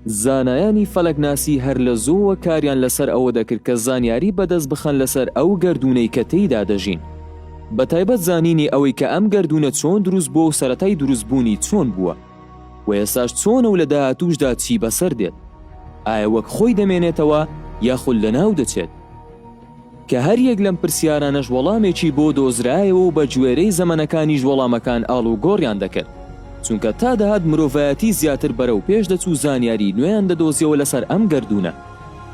زانایانی فەلەکناسی هەر لە زۆوە کاریان لەسەر ئەوە دەکرد کە زانیاری بەدەست بخەن لەسەر ئەو گەردوونەی کە تێیدا دەژین، بە تایبەت زانینی ئەوەی کە ئەم گەردوونە چۆن دروست بووە و سەرەتای دروستبوونی چۆن بووە و ئێستاش چۆنە و لە داهاتووشدا چی بەسەر دێت، ئایا وەک خۆی دەمێنێتەوە یاخود لەناو دەچێت، کە هەر یەک لەم پرسیارانەش وەڵامێکی بۆ دۆزرایەوە و بە گوێرەی زەمانەکانیش وەڵامەکان ئاڵ و گۆڕیان دەکرد، چونکە تا دەهات مرۆڤایەتی زیاتر بەرەو پێش دەچوو زانیاری نوێیان دەدۆزیەوە لەسەر ئەم گەردوونە،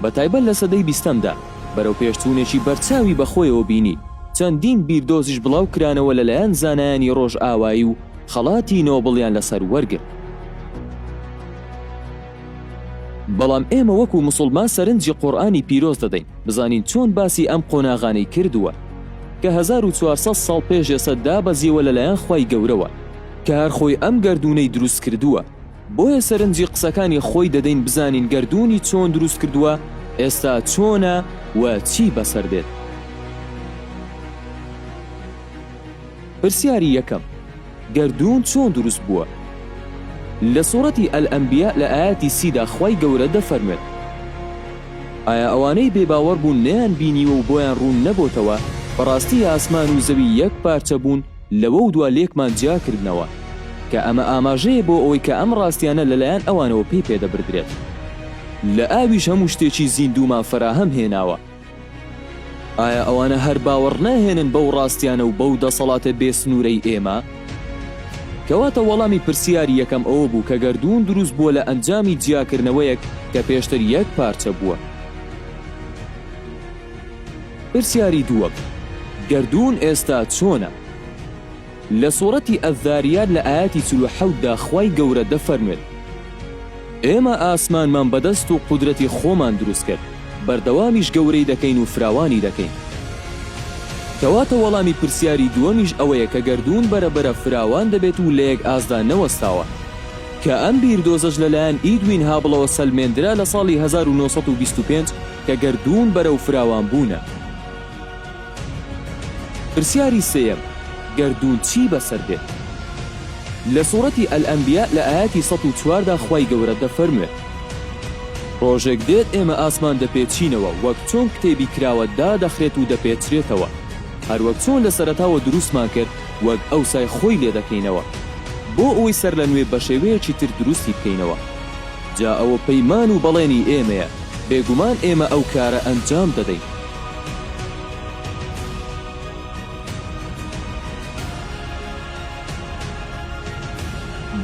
بە تایبەت لە سەدەی 20دا بەرەو پێشچوونێکی بەرچاوی بەخۆیەوە بینی چەندین بیردۆزیش بڵاو کرانەوە لەلایەن زانایانی ڕۆژ ئاوایی و خەڵاتی نۆبڵیان لەسەر وەرگرت. بەڵام ئێمە وەکو مسڵمان سەرنجی قورئانی پیرۆز دەدەین بزانین چۆن باسی ئەم قۆناغانەی کردووە کە 1400 ساڵ پێش ئێستا دابەزیەوە لەلایەن خوای گەورەوە کە هەر خۆی ئەم گەردوونەی دروست کردووە، بۆیە سەرنجی قسەکانی خۆی دەدەین بزانین گەردوونی چۆن دروست کردووە، ئێستا چۆنە و چی بەسەر دێت. پرسیاری یەکەم، گەردوون چۆن دروست بووە؟ لە سوورەتی ئەلئەنبیا لە ئاەتی 30دا خوای گەورە دەفەرمێت: ئایا ئەوانەی بێباوەڕ بوون نەیان بینیوە و بۆیان ڕوون نەبۆتەوە بەڕاستی ئاسمان و زەوی یەک پارچە بوون لەوە و دوا لێکمان جیاکردنەوە، کە ئەمە ئاماژەیە بۆ ئەوەی کە ئەم ڕاستیانە لەلایەن ئەوانەوە پێی پێدەبردرێت. لە ئاویش هەموو شتێکی زیندومان فراهەم هێناوە. ئایا ئەوانە هەر باوەڕ ناهێنن بەو ڕاستیانە و بەو دەسەڵاتە بێسنوورەی ئێمە؟ کەواتە وەڵامی پرسیاری یەکەم ئەوە بوو کە گەردوون دروست بووە لە ئەنجامی جیاکردنەوەیەک کە پێشتر یەک پارچە بووە. پرسیاری دووەم، گەردوون ئێستا چۆنە؟ لە سوورەتی ئەذاریات لە ئاەتی 47دا خوای گەورە دەفەرمێت: ئێمە ئاسمانمان بەدەست و قودرەتی خۆمان دروست کرد، بەردەوامیش گەورەی دەکەین و فراوانی دەکەین. کەواتە وەڵامی پرسیاری دووەمیش ئەوەیە کە گەردوون بەرەبەرە فراوان دەبێت و لە یەک ئازدا نەوەستاوە، کە ئەم بیردۆزەش لەلایەن ئیدوین هابڵەوە سەلمێندرا لە ساڵی 1925 کە گەردوون بەرەو فراوان بوونە. پرسیاری سێیەم، گەردوون چی بەسەر دێت؟ لە سوورەتی ئەلئەنبیا لە ئاەتی 104دا خوای گەورە دەفەرمێت: ڕۆژێک دێت ئێمە ئاسمان دەپێچینەوە وەک چۆن کتێبی کراوە دادەخرێت و دەپێچرێتەوە، هەروەک چۆن لە سەرەتاوە دروستمان کرد وەک ئەوسای خۆی لێ دەکەینەوە بۆ ئەوەی سەر لە نوێ بە شێوەیەکی تر دروستی بکەینەوە. جا ئەوە پەیمان و بەڵێنی ئێمەیە، بێگومان ئێمە ئەو کارە ئەنجام دەدەین.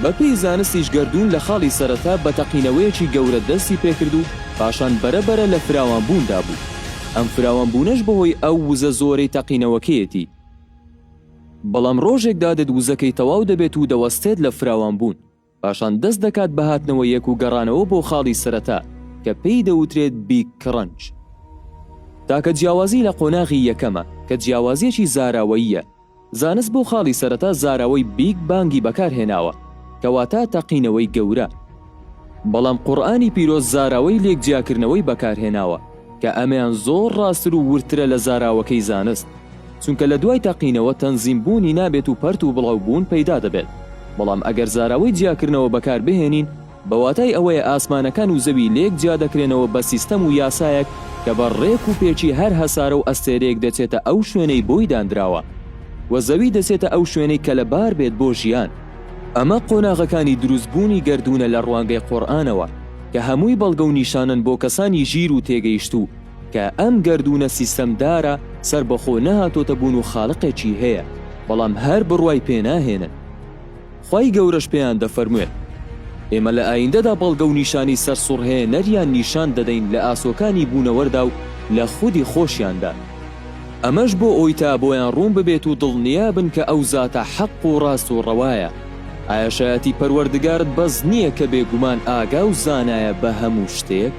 بەپێی زانستیش گەردوون لە خاڵی سەرەتا بە تەقینەوەیەکی گەورە دەستی پێکرد و پاشان بەرەبەرە لە فراوانبووندا بوو. ئەم فراوانبوونەش بەهۆی ئەو وزە زۆرەی تەقینەوەکەیەتی. بەڵام ڕۆژێکدا دێت وزەکەی تەواو دەبێت و دەوەستێت لە فراوانبوون، پاشان دەست دەکات بە هاتنەوە یەک و گەڕانەوە بۆ خاڵی سەرەتا کە پێی دەوترێت بیگ کرەنچ. تاکە جیاوازی لە قۆناغی یەکەمە کە جیاوازیەکی زاراوەییە. زانست بۆ خاڵی سەرەتا زاراوەی بیگ بانگی بەکارهێناوە کەواتە تەقینەوەی گەورە. بەڵام قورئانی پیرۆز زاراوەی لێک جیاکردنەوەی بەکارهێناوە کە ئەمەیان زۆر ڕاستتر و ورترە لە زاراوەکەی زانست، چونکە لە دوای تەقینەوە تەنزیمبوونی نابێت و پەرت و بڵاوبوون پەیدا دەبێت. بەڵام ئەگەر زاراوەی جیاکردنەوە بەکار بهێنین، بەواتای ئەوەیە ئاسمانەکان و زەوی لێک جیا دەکرێنەوە بە سیستەم و یاسایەک کە بە ڕێک و پێچی هەر هەسارە و ئەستێرەیەک دەچێتە ئەو شوێنەی بۆی دانراوە و زەوی دەچێتە ئەو شوێنەی کە لەبار بێت بۆ ژیان. ئەمە قۆناغەکانی دروستبوونی گەردوونە لە ڕوانگەی قورئانەوە کە هەمووی بەڵگە و نیشانن بۆ کەسانی ژیر و تێگەیشتوو کە ئەم گەردوونە سیستەمدارە سەربەخۆ نەهاتۆتە بوون و خاڵقێکی هەیە، بەڵام هەر بڕوای پێناهێنن. خوای گەورەش پێیان دەفەرموێت: ئێمە لە ئایندەدا بەڵگە و نیشانی سەرسوڕهێنەریان نیشان دەدەین لە ئاسۆکانی بوونەوەردا و لە خودی خۆشیاندا. ئەمەش بۆ ئەوەی تا بۆیان ڕوون ببێت و دڵنیابن کە ئەو زاتە حەق و ڕاست و ڕەوایە. ئایا شایەتی پەروەردگارت بەس نییە کە بێگومان ئاگا و زانایە بە هەموو شتێک؟